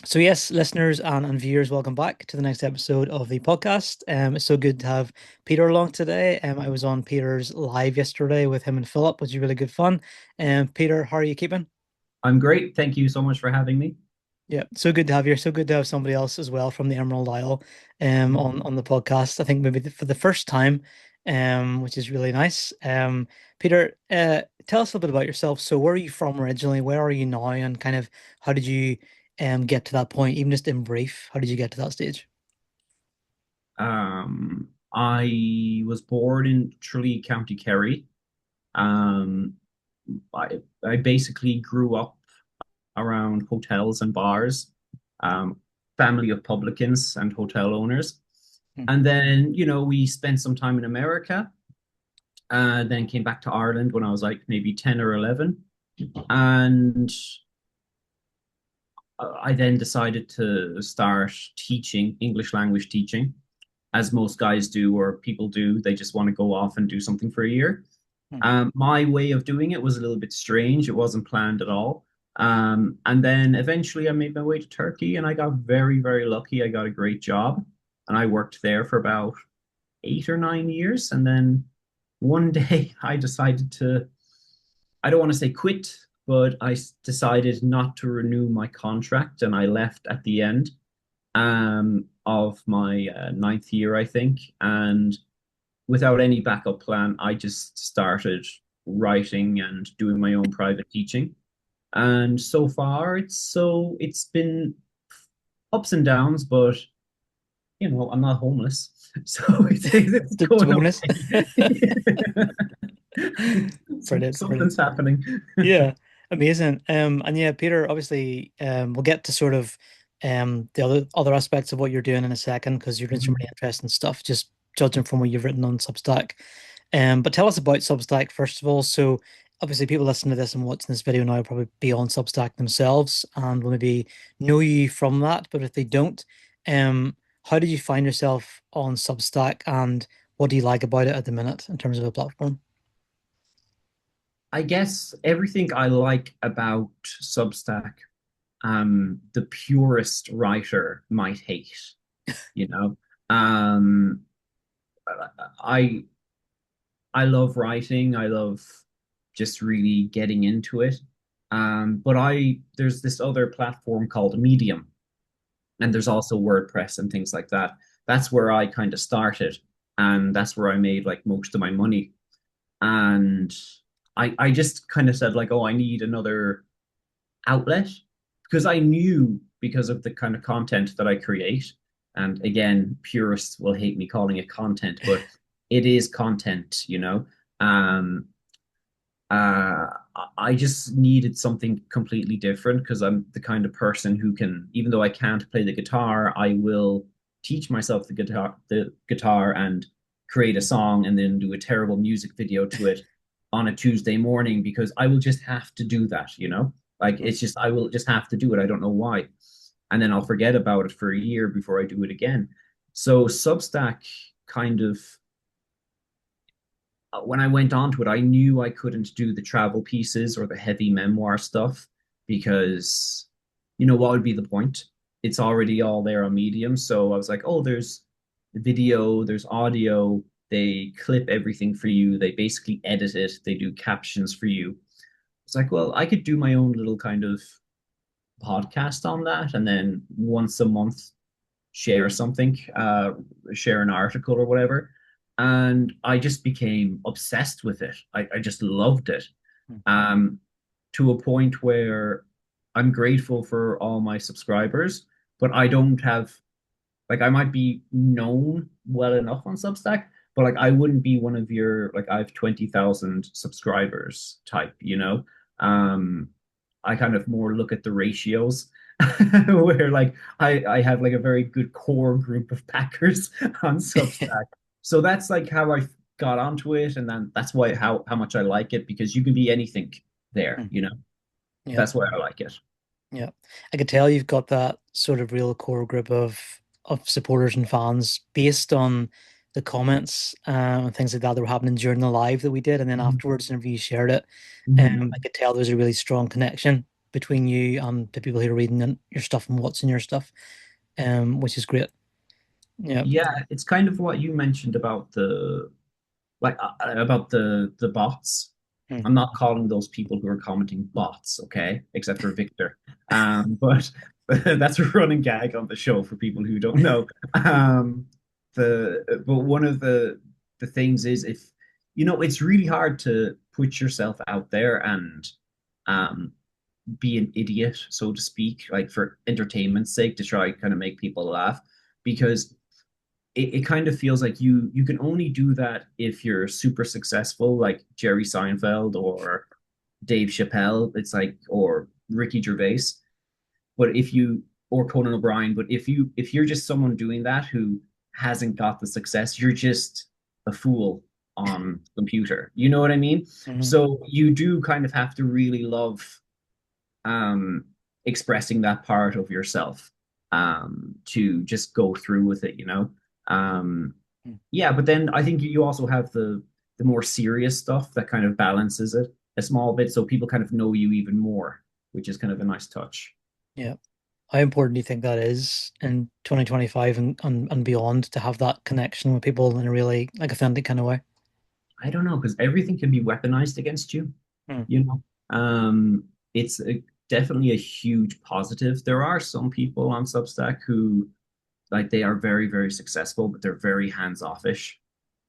So yes, listeners and viewers, welcome back to the next episode of the podcast. It's so good to have Peter along today. I was on Peter's live yesterday with him and Philip, which was really good fun. Peter, how are you keeping? I'm great. Thank you so much for having me. Yeah, so good to have you. So good to have somebody else as well from the Emerald Isle on the podcast. I think maybe for the first time, which is really nice. Peter, tell us a little bit about yourself. So where are you from originally? Where are you now? And kind of how did you get to that point? Even just in brief, how did you get to that stage? I was born in Tralee, County Kerry. Um, I basically grew up around hotels and bars, um, family of publicans and hotel owners. Hmm. And then, we spent some time in America, then came back to Ireland when I was like maybe 10 or 11. And I then decided to start teaching English language teaching, as most guys do or people do. They just want to go off and do something for a year. Hmm. My way of doing it was a little bit strange. It wasn't planned at all. And then eventually I made my way to Turkey and I got very, very lucky. I got a great job and I worked there for about 8 or 9 years. And then one day I decided to, I don't want to say quit, but decided not to renew my contract and I left at the end of my ninth year, I think. And without any backup plan, I just started writing and doing my own private teaching. And so far, it's been ups and downs, but I'm not homeless, so it's To going bonus. okay. Brilliant, brilliant. Something's happening. Yeah, amazing. And yeah, Peter, obviously, we'll get to sort of the other aspects of what you're doing in a second because you're doing some really interesting stuff, just judging from what you've written on Substack. But tell us about Substack first of all. So obviously people listening to this and watching this video now will probably be on Substack themselves and will maybe know you from that. But if they don't, how did you find yourself on Substack and what do you like about it at the minute in terms of a platform? I guess everything I like about Substack, the purest writer might hate, you know. Um, I I love writing. I love just really getting into it. But there's this other platform called Medium, and there's also WordPress and things like that. That's where I kind of started, and that's where I made like most of my money. And I just kind of said like, oh, I need another outlet because I knew because of the kind of content that I create. And again, purists will hate me calling it content, but it is content, you know. Um, uh, I just needed something completely different because I'm the kind of person who can, even though I can't play the guitar, I will teach myself the guitar and create a song and then do a terrible music video to it on a Tuesday morning because I will just have to do that, you know? Like it's just I will just have to do it. I don't know why. And then I'll forget about it for a year before I do it again. So Substack kind of when I went onto it, I knew I couldn't do the travel pieces or the heavy memoir stuff because, what would be the point? It's already all there on Medium. So I was like, oh, there's video, there's audio. They clip everything for you. They basically edit it. They do captions for you. It's like, well, I could do my own little kind of podcast on that. And then once a month, share something, share an article or whatever. And I just became obsessed with it. I just loved it um, to a point where I'm grateful for all my subscribers, but I don't have, like, I might be known well enough on Substack, but like, I wouldn't be one of your, like, I have 20,000 subscribers type, you know? Um, I kind of more look at the ratios where like I have like a very good core group of packers on Substack. So that's like how I got onto it, and then that's why how much I like it because you can be anything there, you know. Yeah. That's why I like it. Yeah, I could tell you've got that sort of real core group of supporters and fans based on the comments and things like that that were happening during the live that we did, and then Mhm. afterwards, whenever you shared it, Mhm. I could tell there was a really strong connection. between you and the people who are reading your stuff and what's in your stuff, which is great. Yeah. Yeah, it's kind of what you mentioned about the bots. Mm. I'm not calling those people who are commenting bots, okay? Except for Victor. But that's a running gag on the show for people who don't know. But one of the things is, if it's really hard to put yourself out there and um be an idiot, so to speak, like for entertainment's sake, to try kind of make people laugh, because it kind of feels like you can only do that if you're super successful, like Jerry Seinfeld or Dave Chappelle. It's like, or Ricky Gervais. But if you or Conan O'Brien, but if you're just someone doing that who hasn't got the success, you're just a fool on computer. You know what I mean? Hmm. So you do kind of have to really love um, expressing that part of yourself, to just go through with it. Um, yeah, but then I think you also have the more serious stuff that kind of balances it a small bit, so people kind of know you even more, which is kind of a nice touch. Yeah. How important do you think that is in 2025 and beyond to have that connection with people in a really like authentic kind of way? I don't know, because everything can be weaponized against you. Mm. You know, it's definitely a huge positive. There are some people on Substack who, like, they are very, very successful, but they're very hands-offish.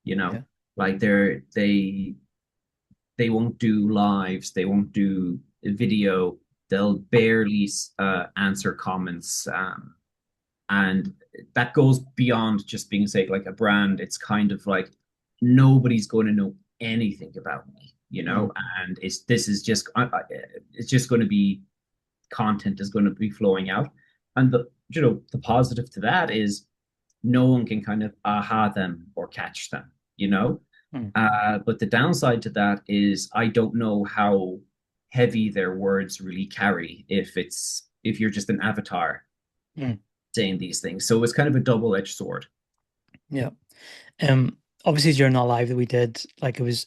You know, Yeah. like they won't do lives, they won't do video, they'll barely answer comments, and that goes beyond just being, say, like a brand. It's kind of like nobody's going to know anything about me. Mm. And this is just it's just going to be, content is going to be flowing out, and the positive to that is no one can kind of aha them or catch them. Mm. But the downside to that is I don't know how heavy their words really carry if you're just an avatar Mm. saying these things. So it's kind of a double-edged sword. Yeah. Obviously during that live that we did, like it was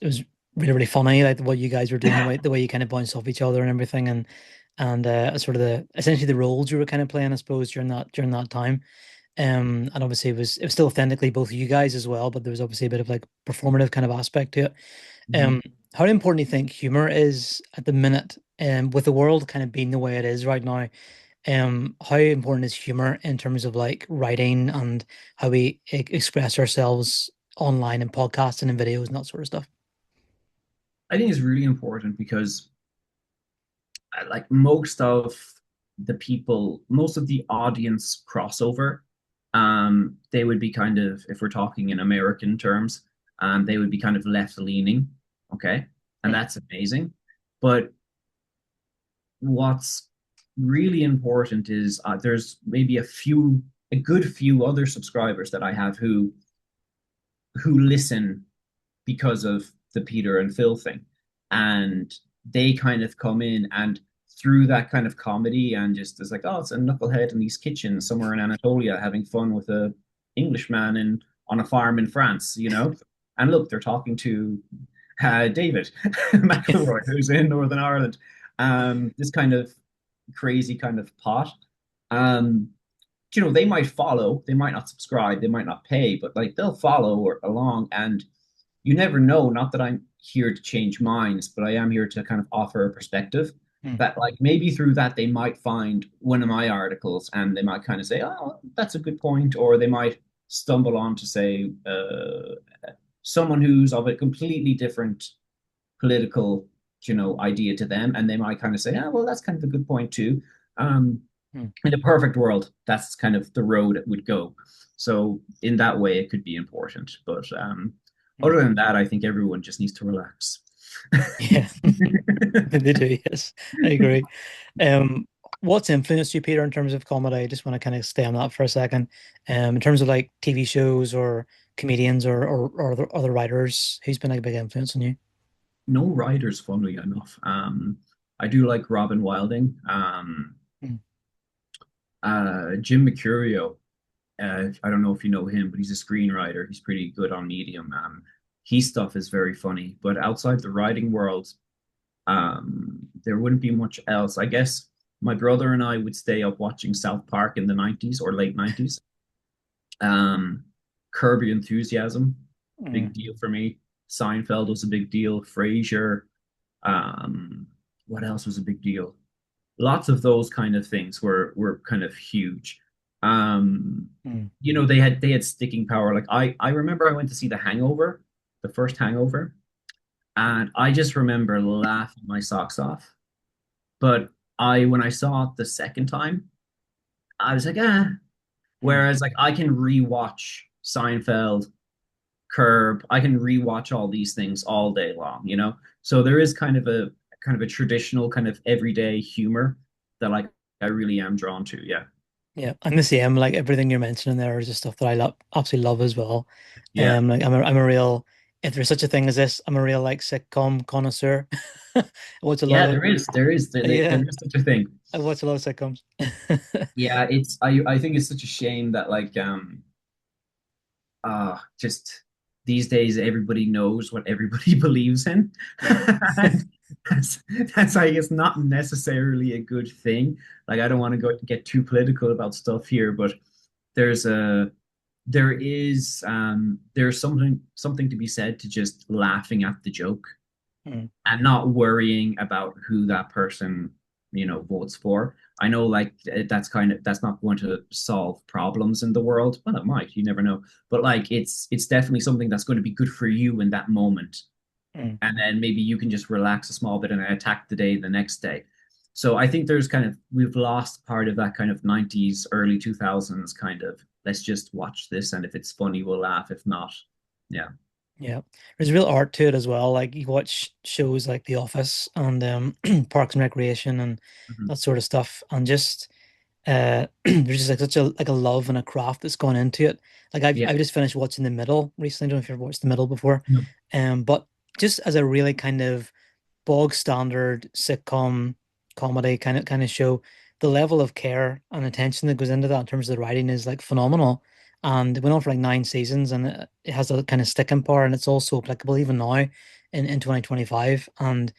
really, really funny, like what you guys were doing, the way you kind of bounced off each other and everything, and sort of the essentially the roles you were kind of playing, I suppose, during that time. And obviously it was still authentically both of you guys as well, but there was obviously a bit of like performative kind of aspect to it. Mhm. Um, how important do you think humor is at the minute, with the world kind of being the way it is right now? How important is humor in terms of like writing and how we express ourselves online and podcasting and videos and that sort of stuff? I think it's really important because like most of the audience crossover, they would be kind of, if we're talking in American terms, they would be kind of left leaning, okay, and Mm. that's amazing. But what's really important is, there's maybe a good few other subscribers that I have who listen because of the Peter and Phil thing. And they kind of come in, and through that kind of comedy, and just it's like, oh, it's a knucklehead in these kitchens somewhere in Anatolia having fun with a Englishman on a farm in France. And look, they're talking to David McElroy, who's in Northern Ireland. This kind of crazy kind of pot. Um, they might follow, they might not subscribe, they might not pay, but like they'll follow or along, and you never know. Not that I'm here to change minds, but I am here to kind of offer a perspective Mm. that, like, maybe through that they might find one of my articles and they might kind of say, oh, that's a good point, or they might stumble on to say, someone who's of a completely different political, idea to them, and they might kind of say, oh, well, that's kind of a good point too. Um, Mm. in a perfect world, that's kind of the road it would go. So in that way, it could be important. But Mm. other than that, I think everyone just needs to relax. Yeah, they do. Yes, I agree. Um, what's influenced you, Peter, in terms of comedy? I just want to kind of stay on that for a second. In terms of like TV shows or comedians or other writers, who's been like a big influence on you? No writers, funnily enough. I do like Robin Wilding. Mm. Jim Mercurio. I don't know if you know him, but he's a screenwriter. He's pretty good on Medium. His stuff is very funny. But outside the writing world, there wouldn't be much else. I guess my brother and I would stay up watching South Park in the 90s or late 90s. Um, Curb Your Enthusiasm, big Mm, deal for me. Seinfeld was a big deal. Frasier. Um, what else was a big deal? Lots of those kind of things were kind of huge. Um, mm, they had sticking power. Like I remember I went to see The Hangover, the first Hangover, and I just remember laughing my socks off. But I when I saw it the second time, I was like, ah. mm. Whereas like I can rewatch Seinfeld, Curb, I can rewatch all these things all day long, you know? So there is kind of a traditional kind of everyday humor that like I really am drawn to. Yeah. Yeah, I'm the same. Like everything you're mentioning there is just stuff that I love, absolutely love as well. Yeah. Like I'm a real, if there's such a thing as this, I'm a real like sitcom connoisseur. I watch a lot Yeah, of, there yeah, is such a thing. I watch a lot of sitcoms. Yeah, I think it's such a shame that like just these days everybody knows what everybody believes in. Yeah. And that's I guess not necessarily a good thing. Like I don't want to go get too political about stuff here, but there's a there's something to be said to just laughing at the joke Mm, and not worrying about who that person, votes for. I know like that's not going to solve problems in the world. Well, it might, you never know. But like it's definitely something that's going to be good for you in that moment. mm. And then maybe you can just relax a small bit and then attack the day the next day. So I think there's kind of we've lost part of that kind of 90s, early 2000s kind of let's just watch this and if it's funny we'll laugh. If not, yeah. Yeah. There's real art to it as well. Like you watch shows like The Office and Parks and Recreation and Mhm. that sort of stuff, and just there's just like such a love and a craft that's gone into it. Like Yeah. I've just finished watching The Middle recently. I don't know if you've ever watched The Middle before. No. But just as a really kind of bog standard sitcom comedy kind of show, the level of care and attention that goes into that in terms of the writing is like phenomenal. And it went on for like 9 seasons, and it has a kind of sticking power, and it's also applicable even now in 2025. And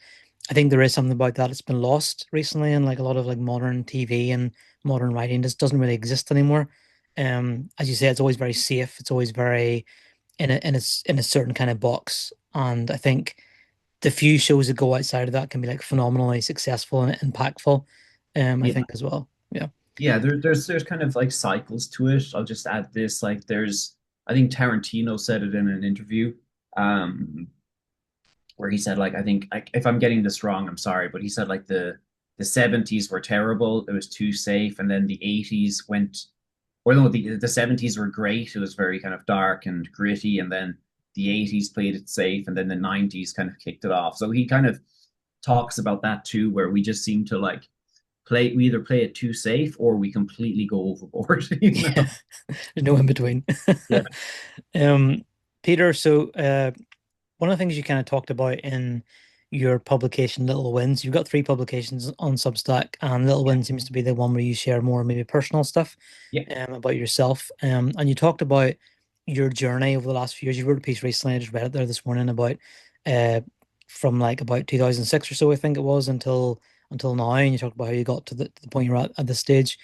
I think there is something about that. It's been lost recently, and like a lot of like modern TV and modern writing just doesn't really exist anymore. As you say, it's always very safe. It's always very in a certain kind of box. And I think the few shows that go outside of that can be like phenomenally successful and impactful. I Yeah. think as well. Yeah. Yeah, there's kind of like cycles to it. I'll just add this, like there's I think Tarantino said it in an interview, um, where he said like I think like, if I'm getting this wrong, I'm sorry, but he said like the 70s were terrible, it was too safe, and then the 80s went or no, the 70s were great. It was very kind of dark and gritty, and then the 80s played it safe, and then the 90s kind of kicked it off. So he kind of talks about that too, where we just seem to like we either play it too safe or we completely go overboard, you know? Yeah. There's no in between. Yeah. Um, Peter, so one of the things you kind of talked about in your publication, Little Wins, you've got three publications on Substack, and Little Yeah. Wins seems to be the one where you share more maybe personal stuff Yeah. about yourself. And you talked about your journey over the last few years. You wrote a piece recently, I just read it there this morning about uh from like about 2006 or so, I think it was, until now, and you talked about how you got to the point you're at this stage,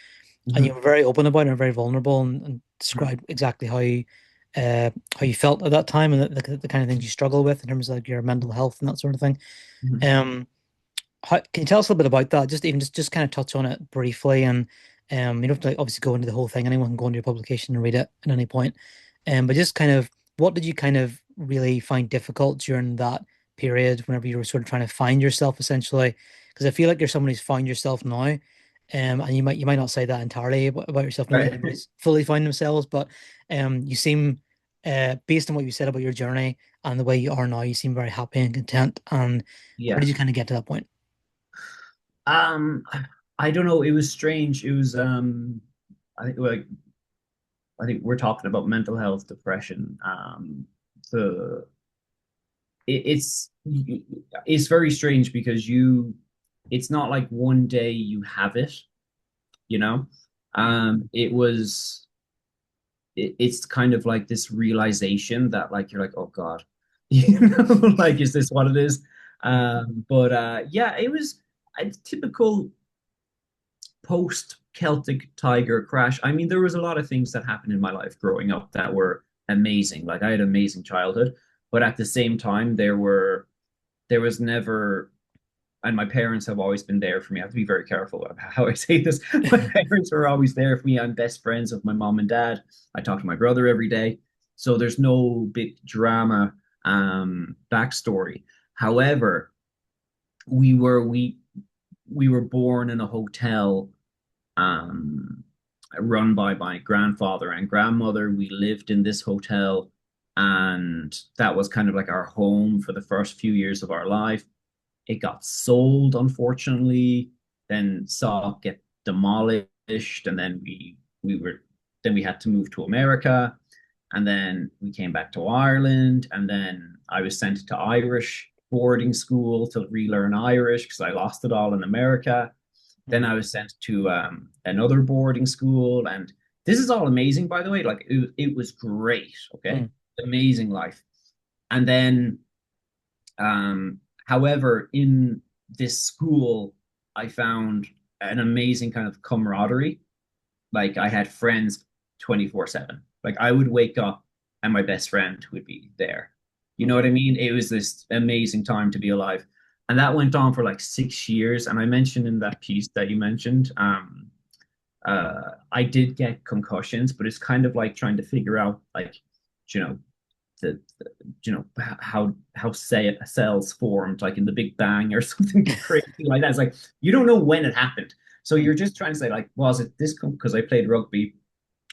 and you Mhm. were very open about it and very vulnerable and Mhm. described exactly how you felt at that time and the kind of things you struggle with in terms of like your mental health and that sort of thing. Mhm. Um, can you tell us a little bit about that? Just even just kind of touch on it briefly, and you don't have to like, obviously go into the whole thing. Anyone can go into your publication and read it at any point. But just kind of what did you kind of really find difficult during that period whenever you were sort of trying to find yourself essentially? Because I feel like you're someone who's found yourself now. And you might not say that entirely about yourself. Not Right. everybody's fully found themselves, but you seem, based on what you said about your journey and the way you are now, you seem very happy and content. And where Yeah. did you kind of get to that point? Um, I don't know. It was strange. It was I think like I think we're talking about mental health, depression. The it, it's very strange because it's not like one day you have it, you know. Mm. It was it's kind of like this realization that like you're like, oh God, like is this what it is? Mm. But yeah, it was a typical. post Celtic Tiger crash. I mean, there was a lot of things that happened in my life growing up that were amazing. Like I had an amazing childhood, but at the same time, there was never, and my parents have always been there for me. I have to be very careful about how I say this. My parents were always there for me. I'm best friends with my mom and dad. I talk to my brother every day. So there's no big drama backstory. However, we were we we were born in a hotel um, run by my grandfather and grandmother. We lived in this hotel, and that was kind of like our home for the first few years of our life. It got sold, unfortunately, then saw it get demolished, and then we had to move to America, and then we came back to Ireland, and then I was sent to Irish boarding school to relearn Irish because I lost it all in America. Then Mm, I was sent to another boarding school, and this is all amazing, by the way. Like it was great, okay, mm, amazing life. And then however, in this school, I found an amazing kind of camaraderie. Like I had friends 24/7. Like I would wake up and my best friend would be there. You know mm, what I mean? It was this amazing time to be alive. And that went on for like 6 years. And I mentioned in that piece that you mentioned, I did get concussions, but it's kind of like trying to figure out, like, you know, the how say cells formed like in the Big Bang or something crazy like that. It's like you don't know when it happened, so mm. you're just trying to say like, was it this? Because I played rugby,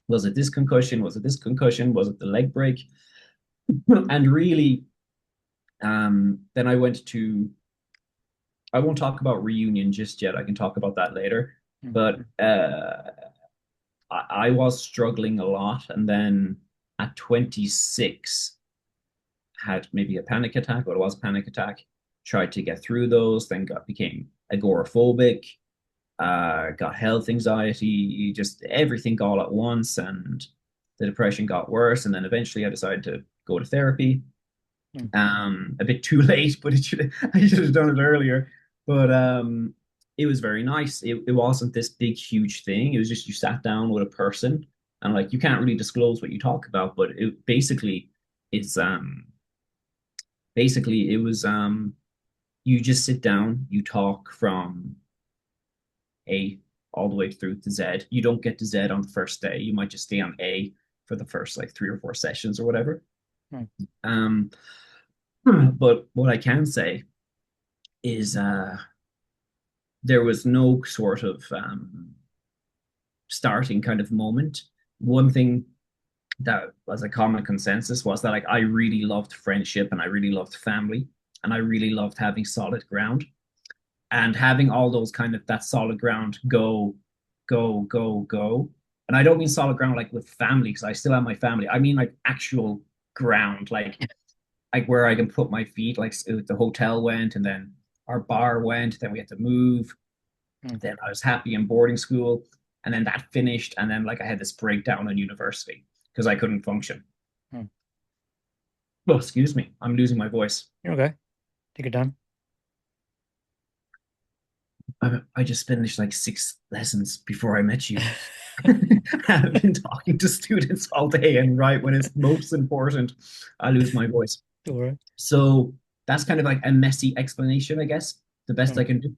was it this concussion? Was it this concussion? Was it the leg break? And really, then I went to. I won't talk about reunion just yet. I can talk about that later. Mm, But mm, I was struggling a lot, and then at 26 had maybe a panic attack, or it was a panic attack, tried to get through those, then became agoraphobic, got health anxiety, just everything all at once, and the depression got worse. And then eventually I decided to go to therapy. mm, A bit too late, but I should have done it earlier. But it was very nice. It wasn't this big, huge thing. It was just you sat down with a person, and like you can't really disclose what you talk about, but it basically it's basically it was you just sit down, you talk from A all the way through to Z. You don't get to Z on the first day. You might just stay on A for the first like 3 or 4 sessions or whatever. mm. Um, but what I can say is there was no sort of starting kind of moment. One thing that was a common consensus was that like I really loved friendship and I really loved family and I really loved having solid ground and having all those kind of that solid ground go. And I don't mean solid ground like with family because I still have my family. I mean like actual ground, like where I can put my feet. Like the hotel went, and then our bar went. Then we had to move. Mm, Then I was happy in boarding school, and then that finished. And then like I had this breakdown in university because I couldn't function. mm. Oh, excuse me, I'm losing my voice. You're okay. Take your time. I just finished like 6 lessons before I met you. I've been talking to students all day, and right when it's most important, I lose my voice. Don't worry. So that's kind of like a messy explanation, I guess, the best I Mm. can do.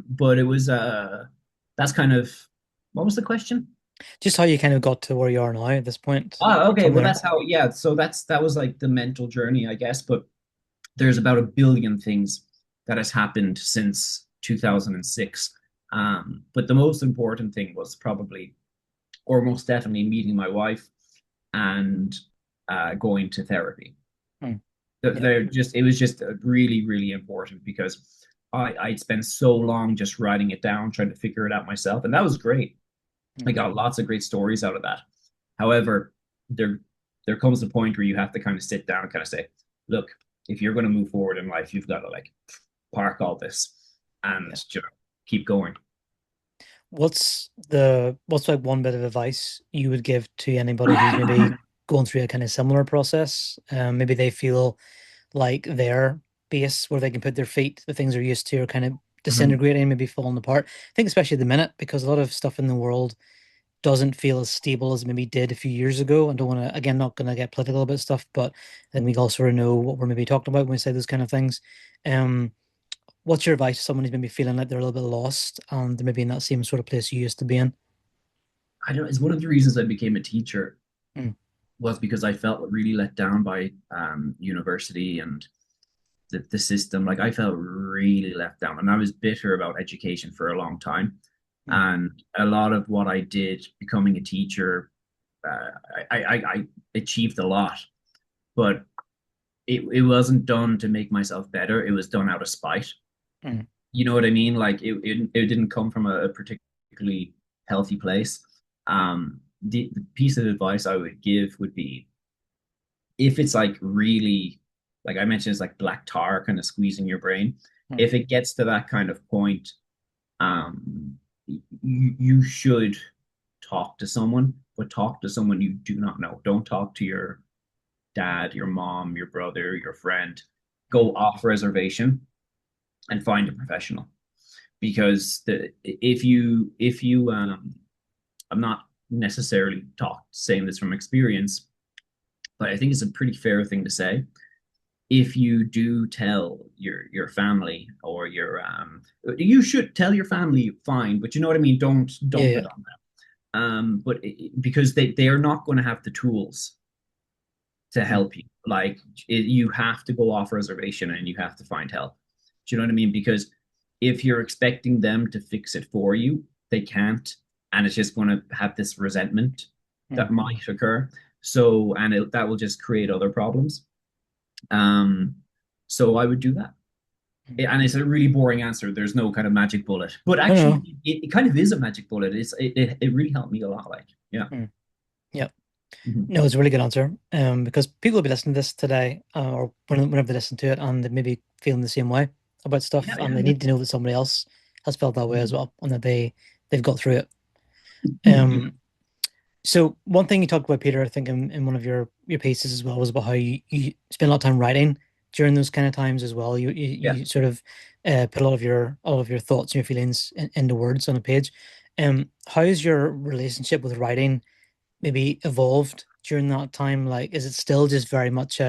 But it was that's kind of what was the question? Just how you kind of got to where you are now at this point Okay, from well there. that's how, yeah, so that was like the mental journey, I guess, but there's about a billion things that has happened since 2006. But the most important thing was probably, or most definitely, meeting my wife and going to therapy. Mm. Yeah. They're just it was just really, really important because I'd spent so long just writing it down, trying to figure it out myself, and that was great. I Mm. got lots of great stories out of that. However, there there comes a point where you have to kind of sit down and kind of say, look, if you're going to move forward in life, you've got to like park all this and Yeah. keep going. What's like one bit of advice you would give to anybody who's maybe going through a kind of similar process? Maybe they feel like their base where they can put their feet, the things they're used to, are kind of Mhm. disintegrating, maybe falling apart. I think especially at the minute, because a lot of stuff in the world doesn't feel as stable as it maybe did a few years ago. I don't want to, again, not going to get political about stuff, but I think we all sort of know what we're maybe talking about when we say those kind of things. Um, what's your advice to someone who's maybe feeling like they're a little bit lost and they're maybe in that same sort of place you used to be in? I don't. It's one of the reasons I became a teacher Mm, was because I felt really let down by university and the system. Like I felt really left down, and I was bitter about education for a long time. mm, And a lot of what I did becoming a teacher, uh, I achieved a lot, but it wasn't done to make myself better. It was done out of spite. mm, You know what I mean? Like it didn't come from a particularly healthy place. The piece of advice I would give would be if it's like really, like I mentioned, it's like black tar kind of squeezing your brain. mm, If it gets to that kind of point, um, you should talk to someone, but talk to someone you do not know. Don't talk to your dad, your mom, your brother, your friend. mm. Go off reservation and find a professional because if you I'm not necessarily saying this from experience, but I think it's a pretty fair thing to say. If you do tell your family or your you should tell your family fine, but you know what I mean, don't Yeah, dump yeah. it on them. Because they are not going to have the tools to Mm, help you. Like you have to go off reservation and you have to find help. Do you know what I mean? Because if you're expecting them to fix it for you, they can't, and it's just going to have this resentment that mm, might occur. So, that will just create other problems. Um, so I would do that. mm. And it's a really boring answer. There's no kind of magic bullet, but No, actually, no. it kind of is a magic bullet. It really helped me a lot. Like, yeah. Mm. Yeah. Mhm. No, it's a really good answer. Because people will be listening to this today, or whenever they listen to it, and they may be feeling the same way about Yeah, stuff, yeah, and they yeah. need to know that somebody else has felt that way as Mhm. well, and that they've got through it. Um, so one thing you talked about, Peter, I think in one of your pieces as well, was about how you spend a lot of time writing during those kind of times as well. Yeah. You sort of put a lot of your thoughts and your feelings into words on a page. How is your relationship with writing maybe evolved during that time? Like, is it still just very much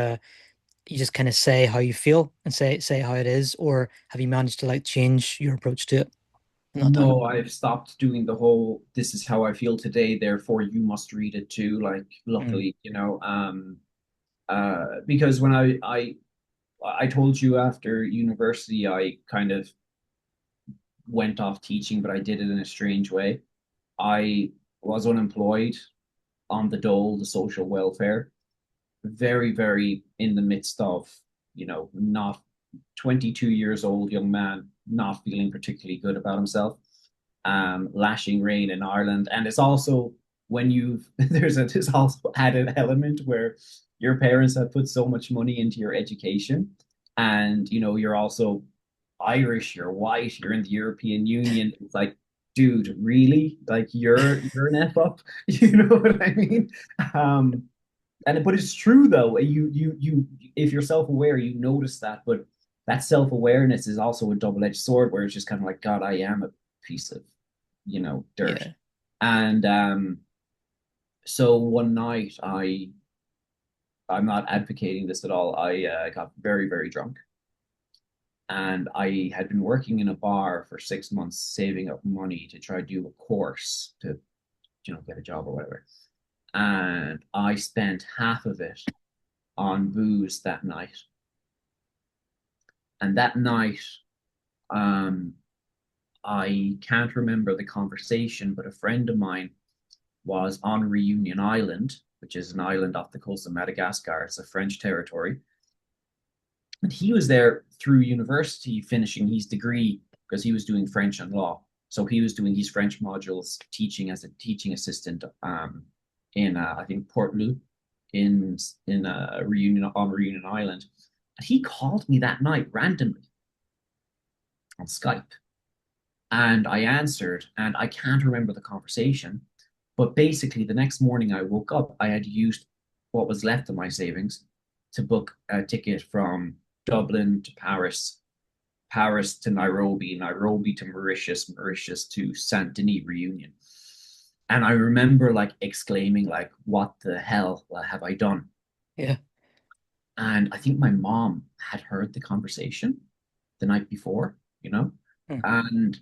you just kind of say how you feel and say how it is, or have you managed to like change your approach to it in that time? No, I've stopped doing the whole this is how I feel today, therefore you must read it too. Like, Mm, luckily, because when I told you after university, I kind of went off teaching, but I did it in a strange way. I was unemployed on the dole, the social welfare, very, very in the midst of, not 22 years old young man, not feeling particularly good about himself, lashing rain in Ireland. And it's also when you've, there's also added element where your parents have put so much money into your education. And, you're also Irish, you're white, you're in the European Union. It's like, dude, really? Like you're an F up? You know what I mean? Um, but it's true though. If you're self-aware, you notice that. But that self-awareness is also a double-edged sword, where it's just kind of like, God, I am a piece of, dirt. yeah. And so one night, I'm not advocating this at all. I got very, very drunk, and I had been working in a bar for 6 months, saving up money to try to do a course to, get a job or whatever. And I spent half of it on booze that night. And that night, um, I can't remember the conversation, but a friend of mine was on Reunion Island, which is an island off the coast of Madagascar. It's a French territory. And he was there through university finishing his degree because he was doing French and law. So he was doing his French modules teaching as a teaching assistant in, I think, Port Loup in Reunion Island. And he called me that night randomly on Skype. And I answered, and I can't remember the conversation. But basically, the next morning I woke up, I had used what was left of my savings to book a ticket from Dublin to Paris Paris to Nairobi, Nairobi to Mauritius, Mauritius to Saint Denis Reunion. And I remember like exclaiming, like, what the hell have I done? Yeah. And I think my mom had heard the conversation the night before, you know? Mm. And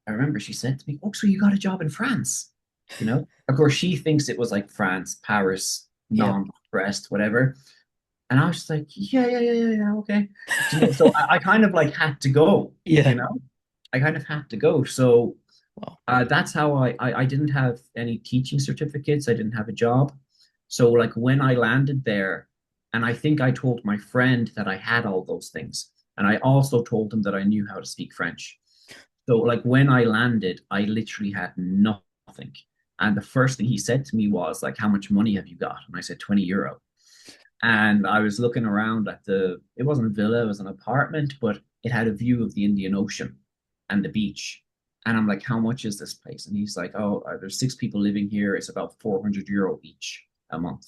I remember she said to me, "Oh, so you got a job in France?" You know? Of course, she thinks it was like France, Paris, Yeah. Nantes, Brest, whatever. And I was just like, yeah, yeah, yeah, yeah, yeah, okay. So I kind of like had to go, you Yeah. know? I kind of had to go. So Wow. that's how I didn't have any teaching certificates. I didn't have a job. So like when I landed there, and I think I told my friend that I had all those things. And I also told him that I knew how to speak French. So like when I landed, I literally had nothing. And the first thing he said to me was like, "How much money have you got?" And I said, €20. And I was looking around at it wasn't a villa, it was an apartment, but it had a view of the Indian Ocean and the beach. And I'm like, "How much is this place?" And he's like, "Oh, there's 6 people living here. It's about €400 each a month."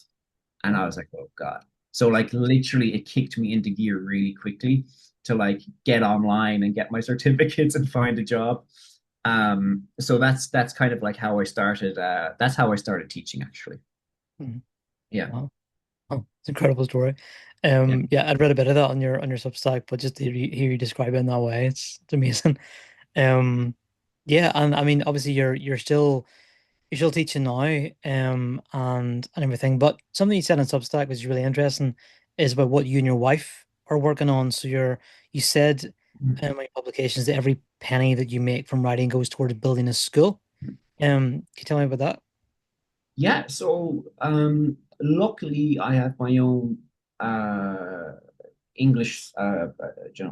And I was like, "Oh God." So like literally it kicked me into gear really quickly to like get online and get my certificates and find a job. So that's kind of like how I started. That's how I started teaching actually. Mm. Yeah. Wow. Oh, it's an incredible story. Yeah. Yeah, I'd read a bit of that on your Substack, but just to hear you describe it in that way, it's amazing. Um, yeah, and I mean, obviously, you're still teaching now, and everything. But something you said on Substack was really interesting, is about what you and your wife are working on. So you said in your publications that every penny that you make from writing goes towards building a school. Can you tell me about that? Yeah, so luckily I have my own English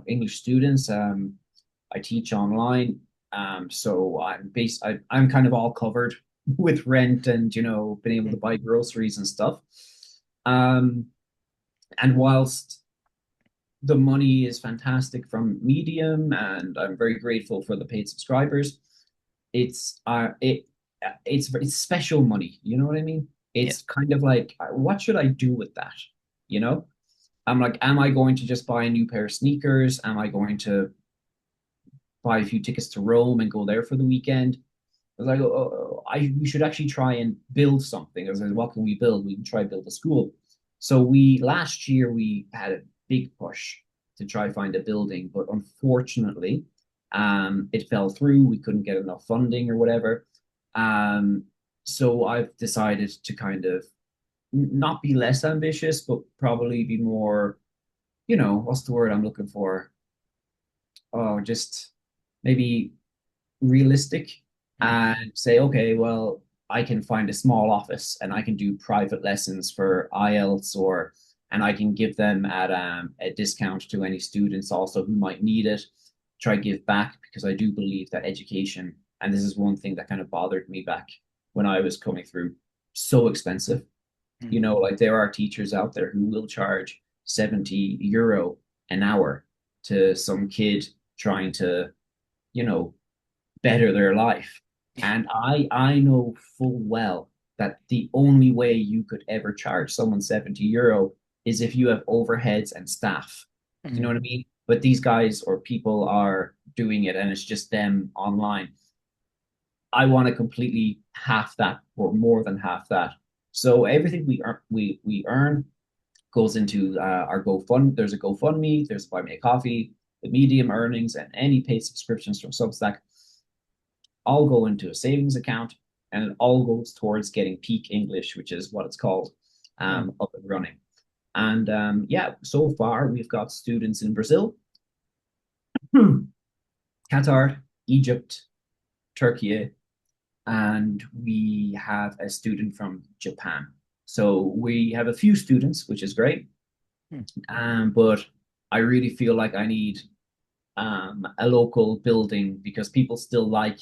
English students. I teach online. So I'm kind of all covered with rent and being able to Mm. buy groceries and stuff. Um and whilst the money is fantastic from Medium and I'm very grateful for the paid subscribers, it's special money. You know what I mean? Yeah. It's kind of like, what should I do with that? You know, I'm like, am I going to just buy a new pair of sneakers? Am I going to buy a few tickets to Rome and go there for the weekend? I was like, oh, we should actually try and build something. I was like, what can we build? We can try to build a school. So we last year we had a big push to try find a building, but unfortunately, it fell through. We couldn't get enough funding or whatever. Um, so I've decided to kind of not be less ambitious, but probably be more, what's the word I'm looking for? Oh, just maybe realistic Mm. and say, okay, well, I can find a small office and I can do private lessons for IELTS and I can give them at a discount to any students also who might need it. Try give back because I do believe that education, and this is one thing that kind of bothered me back when I was coming through, so expensive. Mm. Like there are teachers out there who will charge €70 an hour to some kid trying to, you know, better their life. And I know full well that the only way you could ever charge someone €70 is if you have overheads and staff. Do you know Mm. what I mean? But these guys or people are doing it and it's just them online. I want to completely half that or more than half that. So everything we earn goes into our GoFund. There's a GoFundMe, there's a Buy Me a Coffee, the Medium earnings, and any paid subscriptions from Substack all go into a savings account and it all goes towards getting peak English, which is what it's called, Mm. up and running. And yeah, so far we've got students in Brazil, Qatar, Egypt, Turkey, and we have a student from Japan. So we have a few students, which is great. Mm. But I really feel like I need a local building because people still like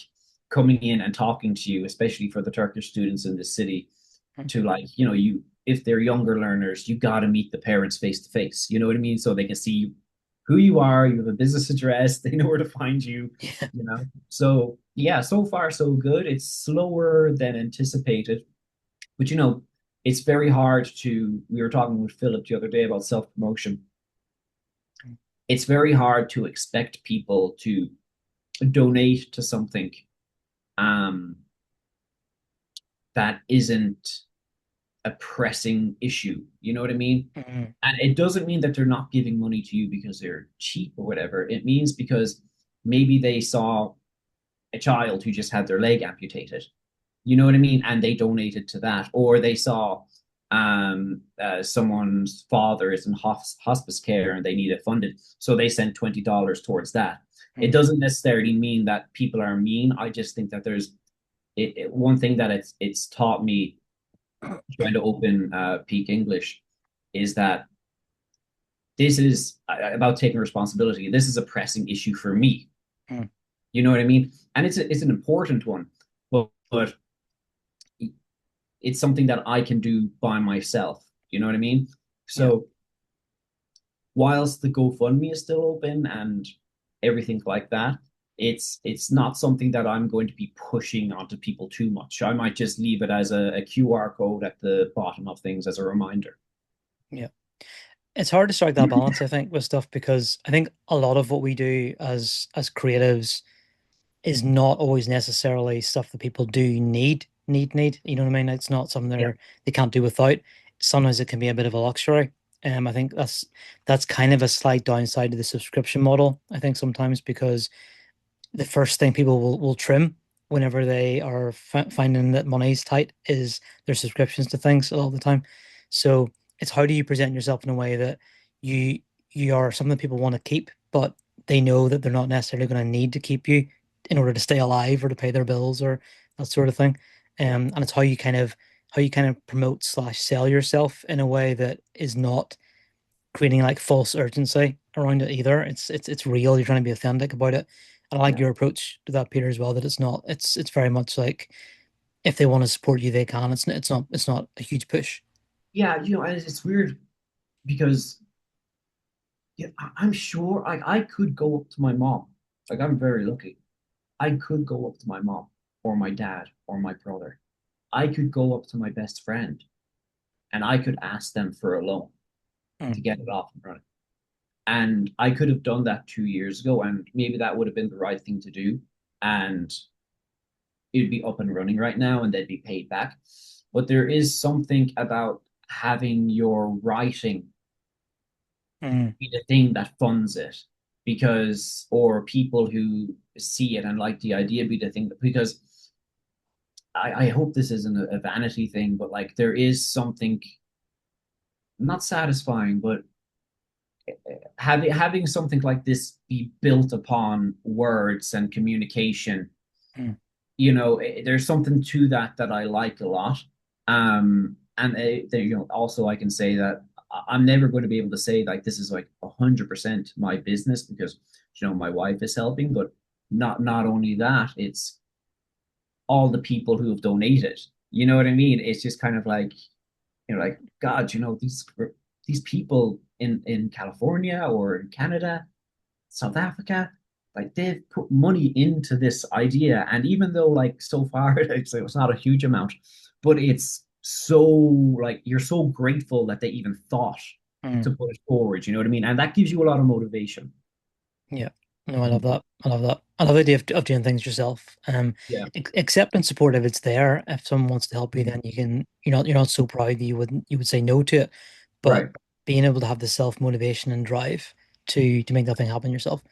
coming in and talking to you, especially for the Turkish students in the city. Mm. To like, you if they're younger learners, you got to meet the parents face to face. You know what I mean? So they can see who you are. You have a business address. They know where to find you. Yeah. So yeah, so far so good. It's slower than anticipated, but it's very hard to. We were talking with Philip the other day about self promotion it's very hard to expect people to donate to something um, that isn't a pressing issue. You know what I mean? Mhm. And it doesn't mean that they're not giving money to you because they're cheap or whatever. It means because maybe they saw a child who just had their leg amputated. You know what I mean? And they donated to that. Or they saw someone's father is in hospice care and they need it funded. So they sent $20 towards that. It Mhm. doesn't necessarily mean that people are mean. I just think that there's one thing that it's taught me trying to open peak English is that this is about taking responsibility. This is a pressing issue for me. Mhm. You know what I mean? And it's an important one, but it's something that I can do by myself. You know what I mean? Yeah. So whilst the GoFundMe is still open and everything like that, it's not something that I'm going to be pushing onto people too much. I might just leave it as a QR code at the bottom of things as a reminder. Yeah. It's hard to strike that balance, I think, with stuff because I think a lot of what we do as creatives is not always necessarily stuff that people do need. You know what I mean? It's not something Yeah, they can't do without. Sometimes it can be a bit of a luxury. I think that's kind of a slight downside to the subscription model. I think sometimes because the first thing people will trim whenever they are finding that money's tight is their subscriptions to things all the time. So it's how do you present yourself in a way that you you are something people want to keep, but they know that they're not necessarily going to need to keep you in order to stay alive or to pay their bills or that sort of thing. yeah, And it's how you kind of promote slash sell yourself in a way that is not creating like false urgency around it either. It's real. You're trying to be authentic about it. And I like yeah. your approach to that, Peter, as well. That it's very much like if they want to support you, they can. It's not a huge push. Yeah, it's weird because yeah, I'm sure I could go up to my mom. Like I'm very lucky. I could go up to my mom or my dad or my brother. I could go up to my best friend and I could ask them for a loan to Mm, get it off and running. And I could have done that 2 years ago, and maybe that would have been the right thing to do. And it'd be up and running right now and they'd be paid back. But there is something about having your writing mm, be the thing that funds it because or people who see it and like the idea be the thing that, because I hope this isn't a vanity thing, but like there is something not satisfying, but having something like this be built upon words and communication, mm, there's something to that I like a lot. And also I can say that I'm never going to be able to say like this is like 100% my business because my wife is helping, but not only that, it's all the people who have donated. You know what I mean? It's just kind of like like God, these people in California or in Canada, South Africa, like they've put money into this idea, and even though like so far it's not a huge amount, but it's so like you're so grateful that they even thought mm. to put it forward. You know what I mean? And that gives you a lot of motivation. Yeah. No, I love that. I love that. I love the idea of doing things yourself. Yeah. Accept and support if it's there. If someone wants to help you, then you can. You're not so proud that you would say no to it. But Right. being able to have the self motivation and drive to make that thing happen yourself.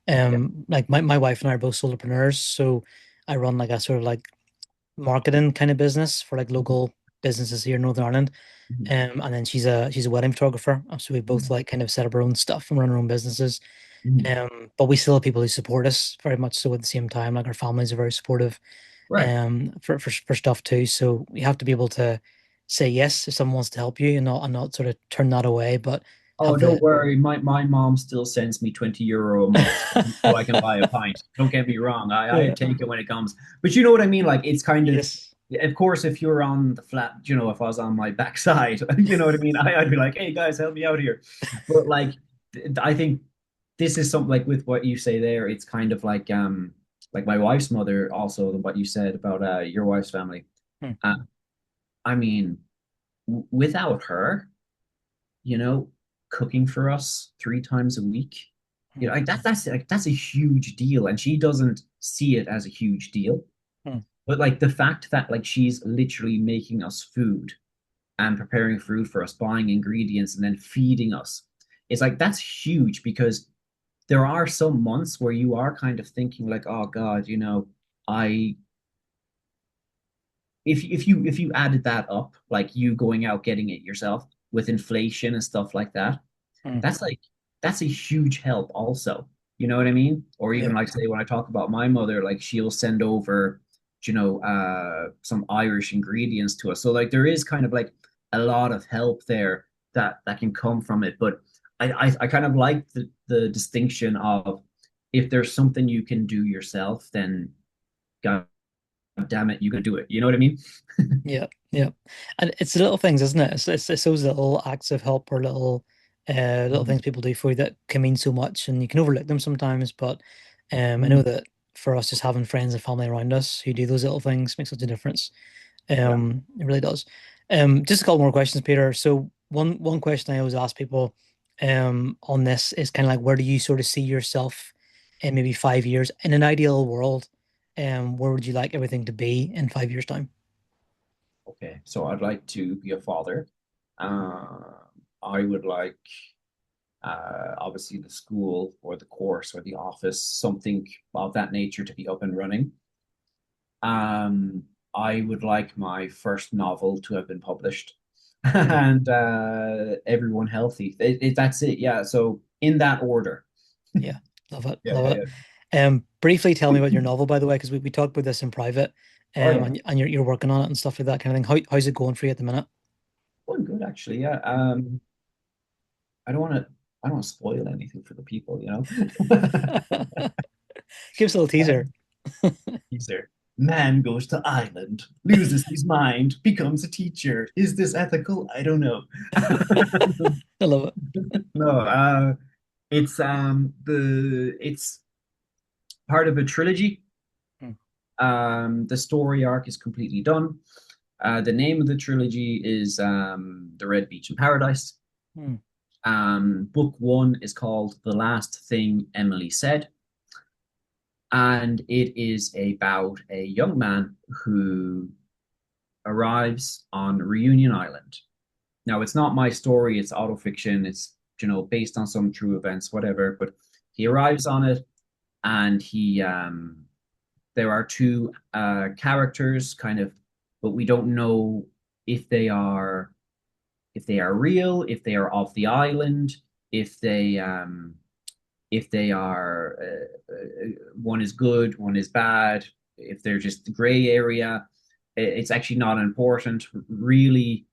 Yeah. Like my wife and I are both solopreneurs, so I run like a sort of like marketing kind of business for like local businesses here in Northern Ireland. Mhm. And then she's a wedding photographer. So we both Mhm. like kind of set up our own stuff and run our own businesses. Mhm. But we still have people who support us very much so at the same time. Like our families are very supportive Right. for stuff too. So you have to be able to say yes if someone wants to help you and not sort of turn that away, but Oh, have the don't worry. My mom still sends me 20 euro a month so I can buy a pint. Don't get me wrong. I yeah. take it when it comes. But you know what I mean? Like it's kind Yes. of course, if you're on the flat, if I was on my backside, you know what I mean? I'd be like, hey guys, help me out here. But like, I think this is something like with what you say there, it's kind of like my wife's mother, also what you said about your wife's family. Hmm. Uh, I mean, without her, you know, cooking for us 3 times a week. Mm, like that's a huge deal, and she doesn't see it as a huge deal. mm, But like the fact that like she's literally making us food and preparing food for us, buying ingredients and then feeding us, it's like that's huge because there are some months where you are kind of thinking like, oh God, I if you added that up, like you going out getting it yourself with inflation and stuff like that, mm. that's like that's a huge help also. You know what I mean? Or even Yeah, like say when I talk about my mother, like she'll send over, some Irish ingredients to us. So like there is kind of like a lot of help there that can come from it. But I kind of like the distinction of if there's something you can do yourself, then God damn it, you can do it. You know what I mean? yeah, yeah. And it's the little things, isn't it? It's those little acts of help or little things people do for you that can mean so much, and you can overlook them sometimes. But I know Mhm. that for us, just having friends and family around us who do those little things makes such a difference. Yeah. It really does. Just a couple more questions, Peter. So one question I always ask people on this is kind of like, where do you sort of see yourself in maybe 5 years in an ideal world? Where would you like everything to be in 5 years' time? Okay. So I'd like to be a father. Uh, I would like obviously the school or the course or the office, something of that nature to be up and running. Um, I would like my first novel to have been published Hmm. and everyone healthy. That's it. Yeah. So in that order. Yeah, love it, Yeah, love yeah, it. Briefly tell me about your novel, by the way, because we talked about this in private, Oh yeah. and you're working on it and stuff like that kind of thing. How's it going for you at the minute? Well, good actually. Yeah. I don't want to. I don't want to spoil anything for the people. Give us a little teaser. Teaser. Man goes to island, loses his mind, becomes a teacher. Is this ethical? I don't know. I love it. No, it's part of a trilogy. Hmm. The story arc is completely done. The name of the trilogy is The Red Beach in Paradise. Hmm. Book one is called The Last Thing Emily Said, and it is about a young man who arrives on Reunion Island. Now, it's not my story, it's autofiction, it's based on some true events, whatever, but he arrives on it and he there are two characters kind of, but we don't know if they are real, if they are off the island, if they are one is good, one is bad, if they're just the gray area. It's actually not important, really.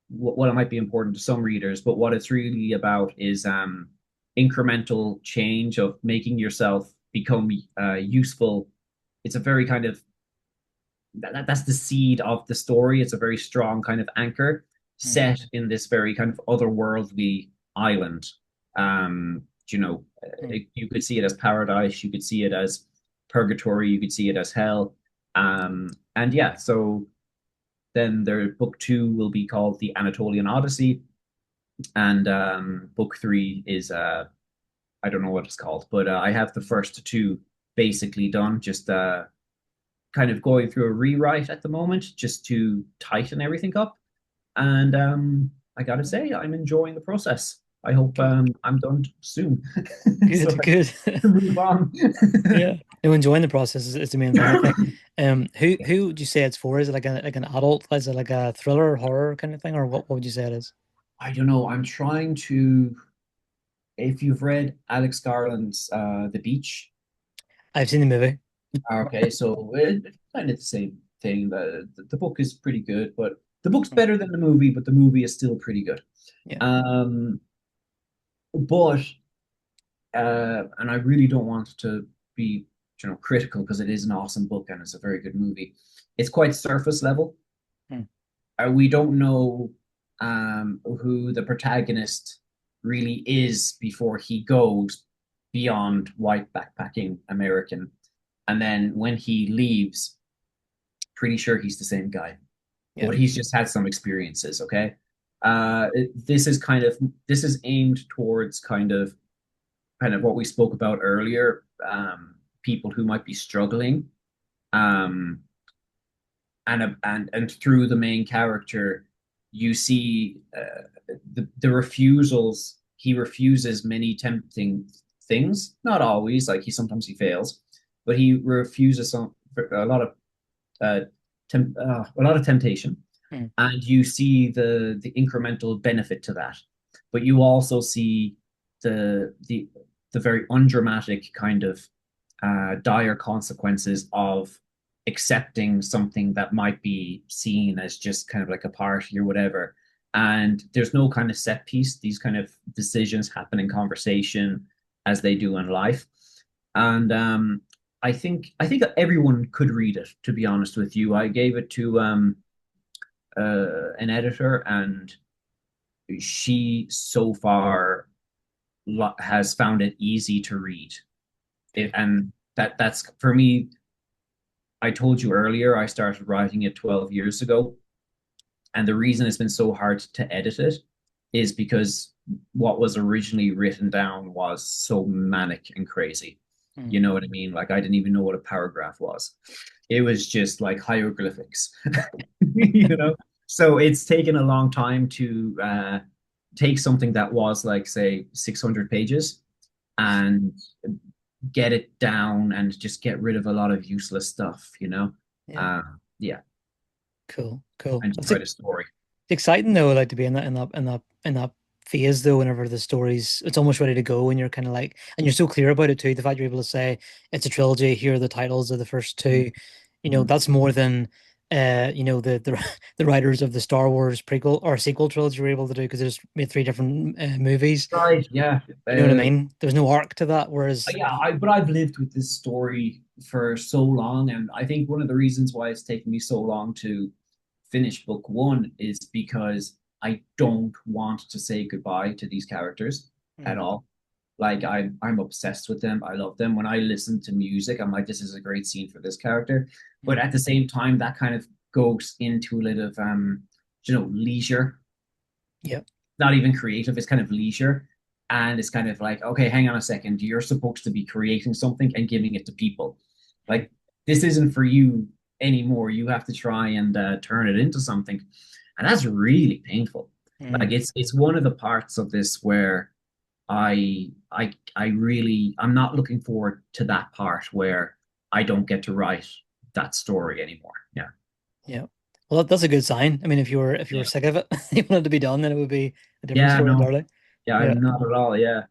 What it might be important to some readers, but what it's really about is incremental change of making yourself become useful. It's a very kind of that's the seed of the story. It's a very strong kind of anchor Hmm. set in this very kind of otherworldly island. Hmm. You could see it as paradise, you could see it as purgatory, you could see it as hell. And yeah, so then their book two will be called The Anatolian Odyssey, and book three is I don't know what it's called, but I have the first two basically done. Just kind of going through a rewrite at the moment, just to tighten everything up. And I gotta say, I'm enjoying the process. I hope Good, I'm done soon, so good, I good. can move on. Yeah. No, enjoying the process is the main thing, I think. Who would you say it's for? Is it like an adult? Is it like a thriller, horror kind of thing, or what would you say it is? I don't know. I'm trying to. If you've read Alex Garland's The Beach, I've seen the movie. okay, so it's kind of the same thing. The book is pretty good, but the book's Hmm. better than the movie, but the movie is still pretty good. Yeah. Um, but and I really don't want to be critical because it is an awesome book and it's a very good movie. It's quite surface level. Hmm. We don't know who the protagonist really is before he goes beyond white backpacking American, and then when he leaves, pretty sure he's the same guy, Yeah. but he's just had some experiences. Okay, this is aimed towards kind of kind of what we spoke about earlier, people who might be struggling, um, and through the main character, you see the refusals. He refuses many tempting things, not always. Like he fails, but he refuses a lot of a lot of temptation, Mm. and you see the incremental benefit to that, but you also see the the very undramatic kind of dire consequences of accepting something that might be seen as just kind of like a party or whatever. And there's no kind of set piece. These kind of decisions happen in conversation as they do in life. And I think everyone could read it. To be honest with you, I gave it to an editor, and she so far has found it easy to read. And that's for me. I told you earlier, I started writing it 12 years ago. And the reason it's been so hard to edit it is because what was originally written down was so manic and crazy. Mm. You know what I mean? Like I didn't even know what a paragraph was. It was just like hieroglyphics, you know? So it's taken a long time to take something that was like, say, 600 pages and get it down and just get rid of a lot of useless stuff, you know? Yeah. Uh, yeah, Cool. Cool. and just That's write a story. exciting though, like to be in that phase though, whenever the story's it's almost ready to go and you're kind of like and you're so clear about it too. The fact you're able to say it's a trilogy, here are the titles of the first two, Mm-hmm. that's more than the the writers of the Star Wars prequel or sequel trilogy were able to do because they just made three different movies. Right, yeah. You know what I mean? There's no arc to that, whereas Yeah, but I've lived with this story for so long, and I think one of the reasons why it's taken me so long to finish book one is because I don't want to say goodbye to these characters at Mm, all. Like I'm obsessed with them. I love them. When I listen to music, I'm like, this is a great scene for this character. But mm, at the same time, that kind of goes into a little of leisure, yeah, not even creative, it's kind of leisure. And it's kind of like, okay, hang on a second. You're supposed to be creating something and giving it to people. mm, Like, this isn't for you anymore. You have to try and turn it into something. And that's really painful. Like, mm, it's one of the parts of this where I'm not looking forward to that part where I don't get to write that story anymore. Yeah. yeah. Well, that's a good sign. I mean, if you were Yeah. sick of it, you wanted to be done, then it would be a different Yeah, story no. entirely. Yeah, Yeah. I'm not at all. Yeah.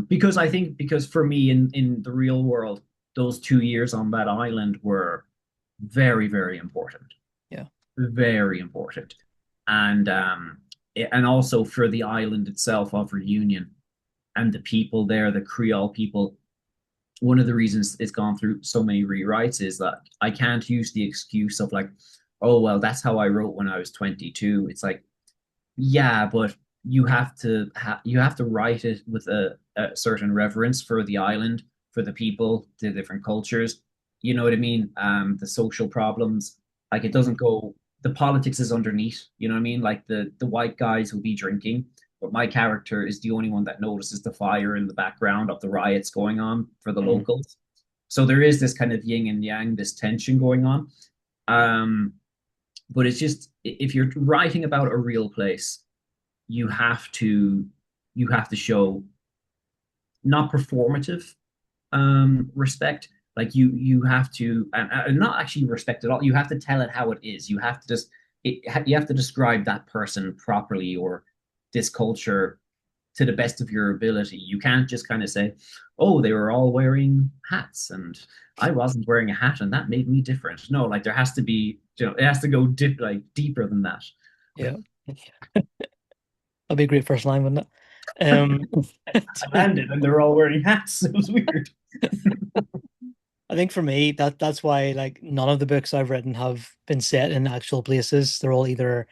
Because I think because for me in the real world, those 2 years on that island were very, very important. Yeah. Very important. And and also for the island itself of Reunion and the people there, the Creole people, one of the reasons it's gone through so many rewrites is that I can't use the excuse of like, oh well, that's how I wrote when I was 22. It's like, yeah, but you have to write it with a certain reverence for the island, for the people, the different cultures. You know what I mean? The social problems. Like it doesn't Mm, go. The politics is underneath. You know what I mean? Like the white guys will be drinking, but my character is the only one that notices the fire in the background of the riots going on for the mm, locals. So there is this kind of yin and yang, this tension going on. Um, but it's just if you're writing about a real place, you have to you have to show not performative respect. Like you have to and not actually respect at all. You have to tell it how it is. You have to just you have to describe that person properly or this culture to the best of your ability. You can't just kind of say, "Oh, they were all wearing hats and I wasn't wearing a hat and that made me different." No, like there has to be, it has to go like deeper than that. yeah. That'd be a great first line, wouldn't it? I landed and they're all wearing hats. It was weird. I think for me that's why like none of the books I've written have been set in actual places. They're all either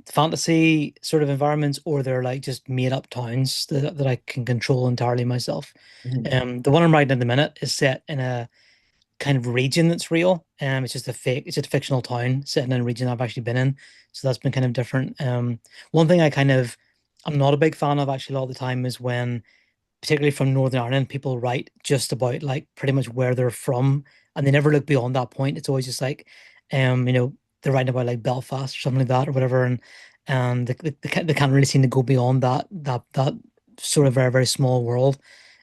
fantasy sort of environments or they're like just made up towns that I can control entirely myself. Mhm. The one I'm writing at the minute is set in a kind of region that's real. It's just a fictional town set in a region I've actually been in. So that's been kind of different. One thing I'm not a big fan of actually a lot of the time is when particularly from Northern Ireland, people write just about like pretty much where they're from, and they never look beyond that point. It's always just like, you know, they're writing about like Belfast or something like that or whatever, and they can't really seem to go beyond that sort of very very small world,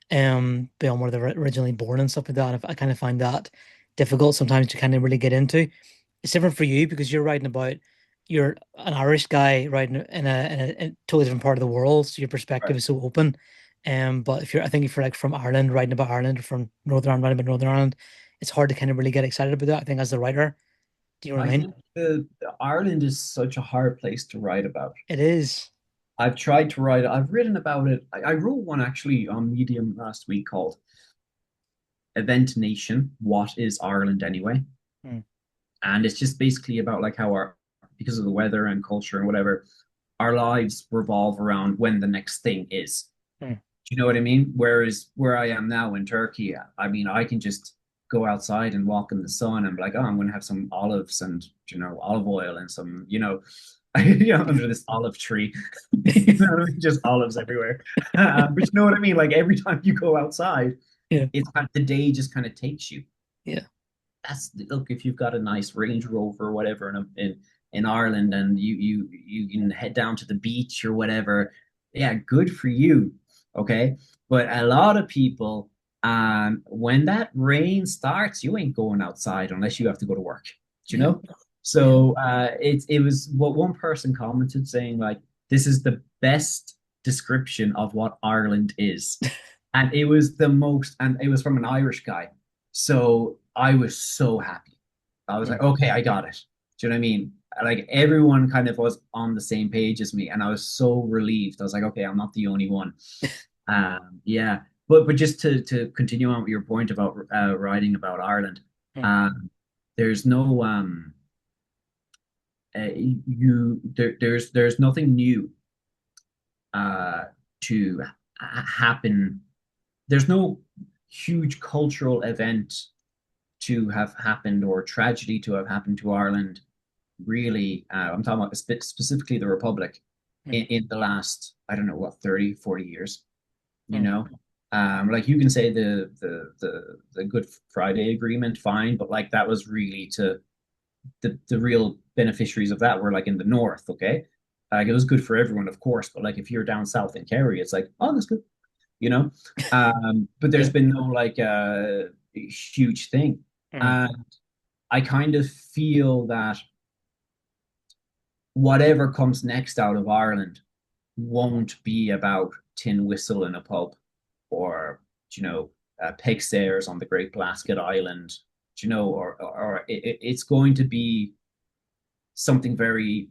beyond where they're originally born and stuff like that. And I kind of find that difficult sometimes to kind of really get into. It's different for you because you're an Irish guy writing in a totally different part of the world, so your perspective Right. is so open. But I think if you're like from Ireland, writing about Ireland, or from Northern Ireland, writing about Northern Ireland, it's hard to kind of really get excited about that. I think as the writer, do you know what I I mean? think the Ireland is such a hard place to write about. It is. I've tried to write, I've written about it. I wrote one actually on Medium last week called Event Nation, What is Ireland Anyway? Mm, And it's just basically about like how our, because of the weather and culture and whatever, our lives revolve around when the next thing is. mm. Do you know what I mean? Whereas where I am now in Turkey, I mean, I can just go outside and walk in the sun and be like, oh, I'm going to have some olives and, you know, olive oil and some, you know, under this olive tree, you know, just olives everywhere. But you know what I mean? Like every time you go outside, Yeah, it's kind of, the day just kind of takes you. yeah, That's look, if you've got a nice Range Rover or whatever in Ireland and you can head down to the beach or whatever, yeah, good for you. Okay. But a lot of people, when that rain starts, you ain't going outside unless you have to go to work. Do you yeah, know? yeah. So it was what one person commented saying like this is the best description of what Ireland is. And it was the most, and it was from an Irish guy. So I was so happy. I was like, Mm. okay, I got it. Do you know what I mean? Like everyone kind of was on the same page as me, and I was so relieved. I was like, okay, I'm not the only one. Yeah, but just to continue on with your point about writing about Ireland, Mm. um, there's no there's nothing new uh to happen. There's no huge cultural event to have happened or tragedy to have happened to Ireland, really, I'm talking about specifically the Republic Mm. in the last, I don't know, what, 30, 40 years, you Mm. know? Like you can say the Good Friday Agreement, fine, but like that was really to the real beneficiaries of that were like in the north, okay? Like it was good for everyone, of course, but like if you're down south in Kerry, it's like, oh, that's good, you know? But there's Yeah. been no like huge thing. Mm. And I kind of feel that whatever comes next out of Ireland won't be about tin whistle in a pub or, you know, peg stairs on the Great Blasket Island, you know, or it's going to be something very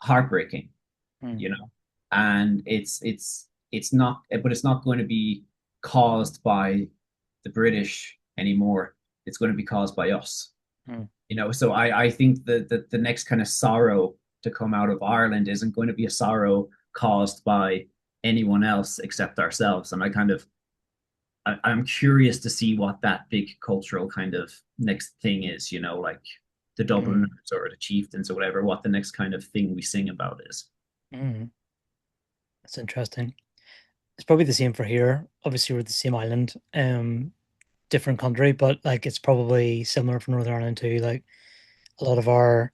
heartbreaking, Mm. you know, and it's not, but it's not going to be caused by the British anymore. It's going to be caused by us, Mm. you know. So I think that the next kind of sorrow to come out of Ireland isn't going to be a sorrow caused by anyone else except ourselves. And I kind of I'm curious to see what that big cultural kind of next thing is, you know, like the Mm. Dubliners or the Chieftains or whatever, what the next kind of thing we sing about is. Mm. That's interesting. It's probably the same for here. Obviously, we're the same island, different country, but like it's probably similar for Northern Ireland too. Like a lot of our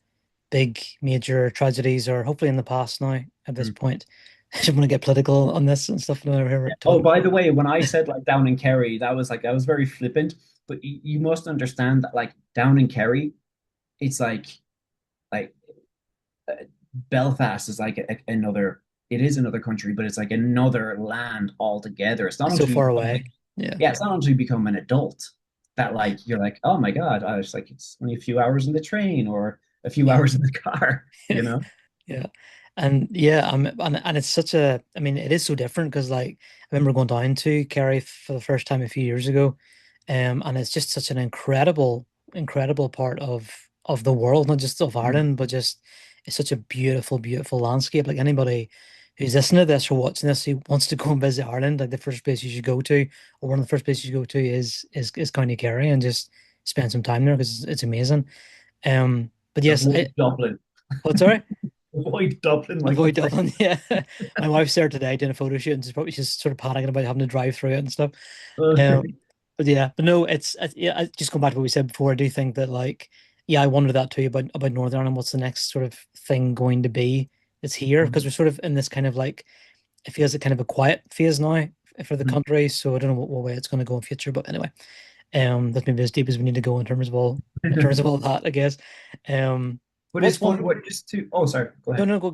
big major tragedies are hopefully in the past now at this Mm. point. I don't want to get political on this and stuff when we're Yeah. Oh, talking. by the way, when I said like down in Kerry, that was like that was very flippant, but you must understand that like down in Kerry, it's like uh, Belfast is like another. It is another country, but it's like another land altogether. It's not It's so until you far become away. like, Yeah. yeah, it's not until you become an adult that like you're like, oh my God, I was like, it's only a few hours in the train or a few Yeah. hours in the car, you know? Yeah. And yeah, and it's such a, I mean, it is so different because like I remember going down to Kerry for the first time a few years ago. And it's just such an incredible part of the world, not just of Mm. Ireland, but just it's such a beautiful landscape. Like anybody who's listening to this or watching this who wants to go and visit Ireland, like the first place you should go to, or one of the first places you go to is County Kerry and just spend some time there because it's amazing. But yes, Avoid Dublin. oh, sorry. avoid Dublin like the Avoid plague. Dublin. Yeah, my wife's there today doing a photo shoot, and she's sort of panicking about having to drive through it and stuff. Um, but yeah, but no, yeah. Just going back to what we said before, I do think that like, yeah, I wonder that too about Northern Ireland. What's the next sort of thing going to be that's here? Because we're sort of in this kind of like, it feels like kind of a quiet phase now for the country. So I don't know what way it's going to go in future. But anyway, that's maybe as deep as we need to go in terms of all that, I guess. Um, But it's what's funny one? what just to oh sorry, go No, ahead. no, go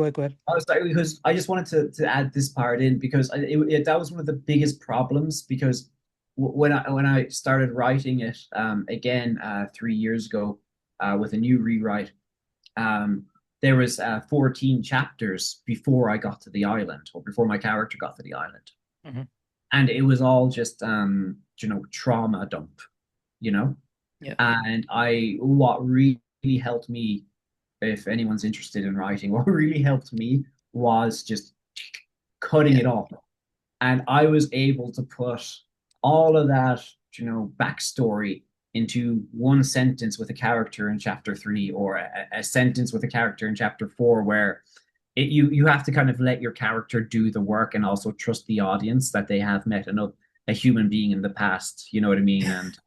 ahead. I was sorry because I just wanted to add this part in because that was one of the biggest problems because when I started writing it again 3 years ago with a new rewrite um, there was 14 chapters before I got to the island or before my character got to the island, Hmm. and it was all just trauma dump, you know. Yeah, And I what really helped me, if anyone's interested in writing, what really helped me was just cutting yeah, it off. And I was able to put all of that, backstory into one sentence with a character in chapter three, or a sentence with a character in chapter four, where you have to kind of let your character do the work and also trust the audience that they have met a human being in the past. You know what I mean? And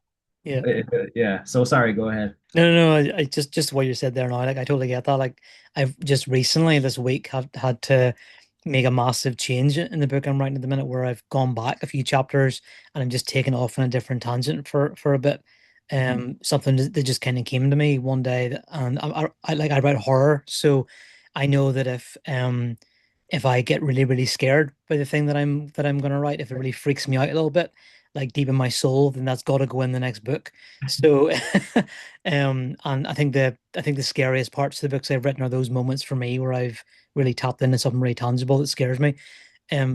yeah. yeah. So sorry. Go ahead. No, no, no. I just what you said there now. Like I totally get that. Like I've just recently this week have had to make a massive change in the book I'm writing at the minute, where I've gone back a few chapters and I'm just taking off on a different tangent for a bit. Mhm. Something that just kind of came to me one day, and I write horror, so I know that if I get really really scared by the thing that I'm gonna write, if it really freaks me out a little bit, like deep in my soul, then that's got to go in the next book. So, and I think the scariest parts of the books I've written are those moments for me where I've really tapped into something really tangible that scares me.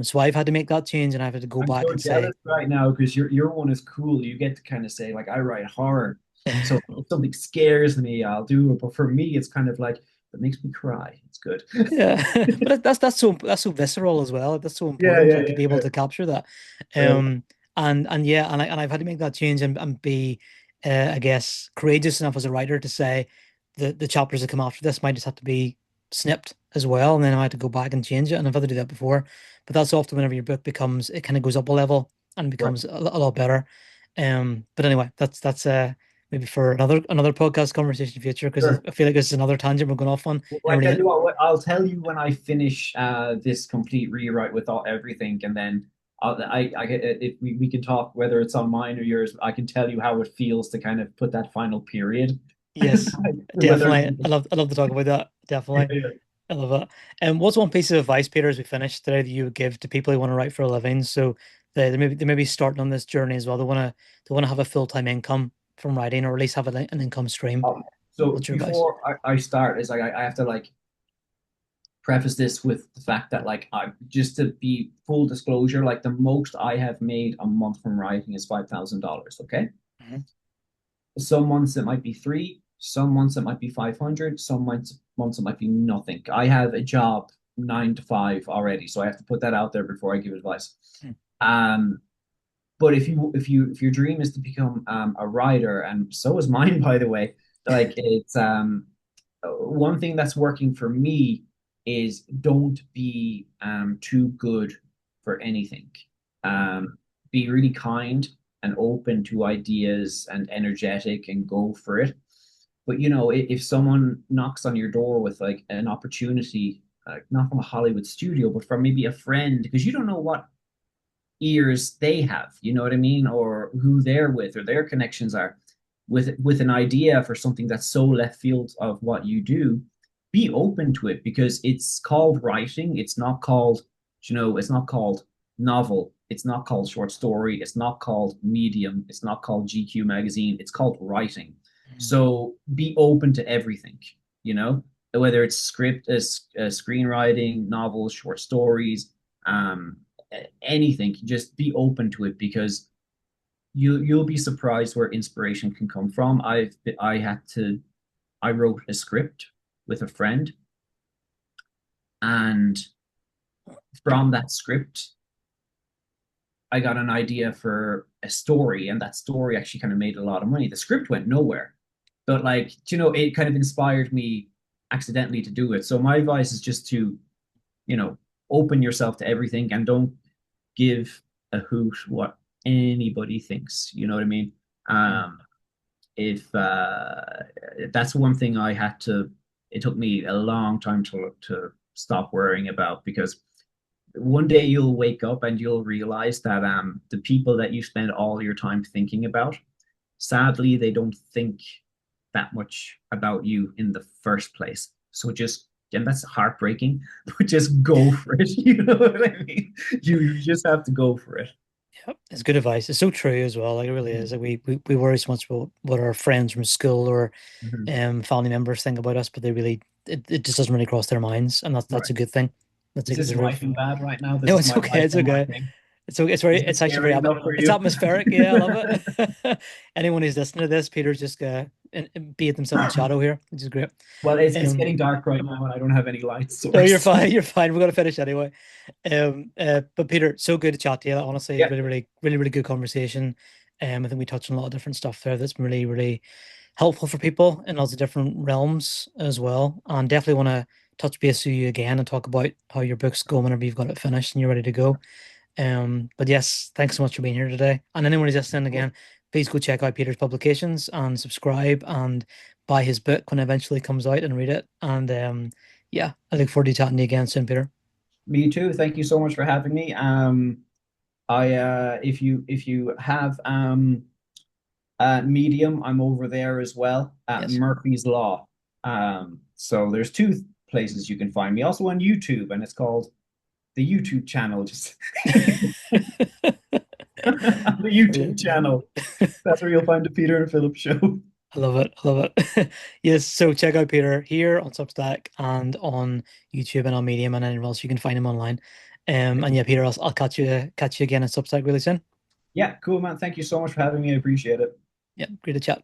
So I've had to make that change, and I've had to go I'm back so and say, jealous right now because your one is cool. You get to kind of say like I write horror, so if something scares me, I'll do it. But for me, it's kind of like it makes me cry. It's good. yeah, but that's so visceral as well. That's so Yeah, important, yeah, like to be able yeah. to capture that. Yeah. And yeah, and I've had to make that change and be, I guess, courageous enough as a writer to say the chapters that come after this might just have to be snipped as well, and then I had to go back and change it, and I've had to do that before. But that's often whenever your book becomes, it kind of goes up a level and Right. becomes a lot better. But anyway, that's maybe for another podcast conversation in the future, because I Sure. I feel like this is another tangent we're going off on. Well, And I tell really, you what, I'll tell you when I finish this complete rewrite with everything, and then if we can talk whether it's on mine or yours, I can tell you how it feels to kind of put that final period. yes, Whether definitely. I love to talk about that. yeah, Definitely. yeah. I love that. And what's one piece of advice, Peter, as we finish today, that you would give to people who want to write for a living? So they may be starting on this journey as well. They want to have a full-time income from writing, or at least have an income stream. So What's your advice? before I start, is like I have to like preface this with the fact that like I just to be full disclosure, like the most I have made a month from writing is $5,000. Okay. Mhm. Some months it might be three, some months it might be 500, some months it might be nothing. I have a job 9 to 5 already, so I have to put that out there before I give advice. Mm. Um, but if your dream is to become a writer, and so is mine, by the way, like it's one thing that's working for me is don't be too good for anything. Um, be really kind and open to ideas and energetic and go for it. But if someone knocks on your door with like an opportunity, not from a Hollywood studio, but from maybe a friend, because you don't know what ears they have, you know what I mean, or who they're with, or their connections are with an idea for something that's so left field of what you do. Be open to it because it's called writing. It's not called novel. It's not called short story. It's not called medium. It's not called GQ magazine. It's called writing. So be open to everything, you know, whether it's screenwriting, novels, short stories, um, anything. Just be open to it because you'll be surprised where inspiration can come from. I wrote a script with a friend, and from that script I got an idea for a story, and that story actually kind of made a lot of money. The script went nowhere, but like it kind of inspired me accidentally to do it. So my advice is just to, you know, open yourself to everything and don't give a hoot what anybody thinks. You know what I mean? Mm. Um, if That's one thing I had to, it took me a long time to stop worrying about, because one day you'll wake up and you'll realize that the people that you spend all your time thinking about, sadly, they don't think that much about you in the first place. So just, and that's heartbreaking, but just go for it. You know what I mean? You just have to go for it. Yep, it's good advice. It's so true as well. Like it really is. Mhm. Like we worry so much about what our friends from school or Mhm. family members think about us, but they really it just doesn't really cross their minds, and that's Right. a good thing. That's Is a good this sort of. right and bad right now? This No, is it's my okay. life It's and my okay. thing. It's very Is this it's actually scary very enough for it's you? atmospheric. Yeah, I love it. Anyone who's listening to this, Peter's just and be it themselves in shadow here, which is great. Well, it's Um, getting dark right now, and I don't have any light no, you're source. fine. You're fine. We're gonna finish anyway. But Peter, so good to chat to you. Honestly, Yeah, really good conversation. I think we touched on a lot of different stuff there that's been really helpful for people in lots of different realms as well. And definitely want to touch base with you again and talk about how your book's going whenever you've got it finished and you're ready to go. But yes, thanks so much for being here today. And anyone who's listening again, please go check out Peter's publications and subscribe and buy his book when it eventually comes out and read it. And yeah, I look forward to chatting to you again soon, Peter. me too. Thank you so much for having me. I if you have Medium, I'm over there as well at Yes. Murphy's Law. So there's two places you can find me. Also on YouTube, and it's called the YouTube channel. Just the YouTube Brilliant. channel. That's where you'll find the Peter and Philip show. I love it. I love it. Yes, so check out Peter here on Substack and on YouTube and on Medium and anywhere else you can find him online. And yeah, Peter, I'll catch you again on Substack really soon. Yeah, cool, man. Thank you so much for having me. I appreciate it. Yeah, great to chat.